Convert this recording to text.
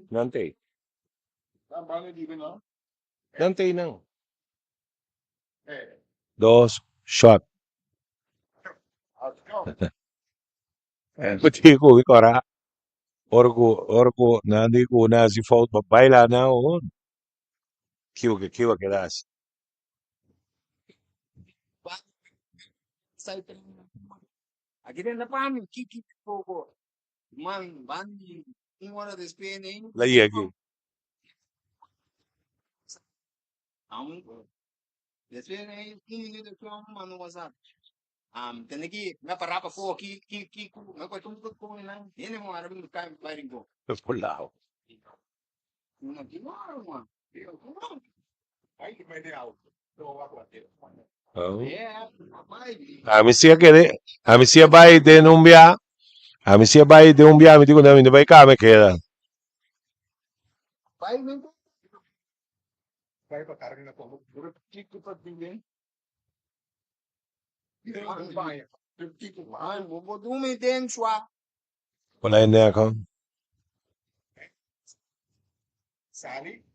Nanti. no? Nanti não. Dos shot. Kuti ko ikora. Orgo nandi ko na si fault baila na on. Kiwa que das. Aqui dentro da PAM, que pouco. Man, bandi, 1 hora de espera aí. Lagi aqui. Espera aí, 15 minutos que eu mando WhatsApp. Tem aqui, me parar para fora, que, me cortou muito com ele, né? Ele não era muito caro, vai embora. Pulao. Não, que não, mano. Aí que vai ter algo. Eu vou bater. Oh. É, rapaz. A misia vai de numbia. A misia vai de um bia, me digo, não, vai cá, me queda. Vai mesmo. Vai pra carga na tua loucura. Que pra ninguém. Vai. Vou dormir dentro, Wala yun na ako. Sali.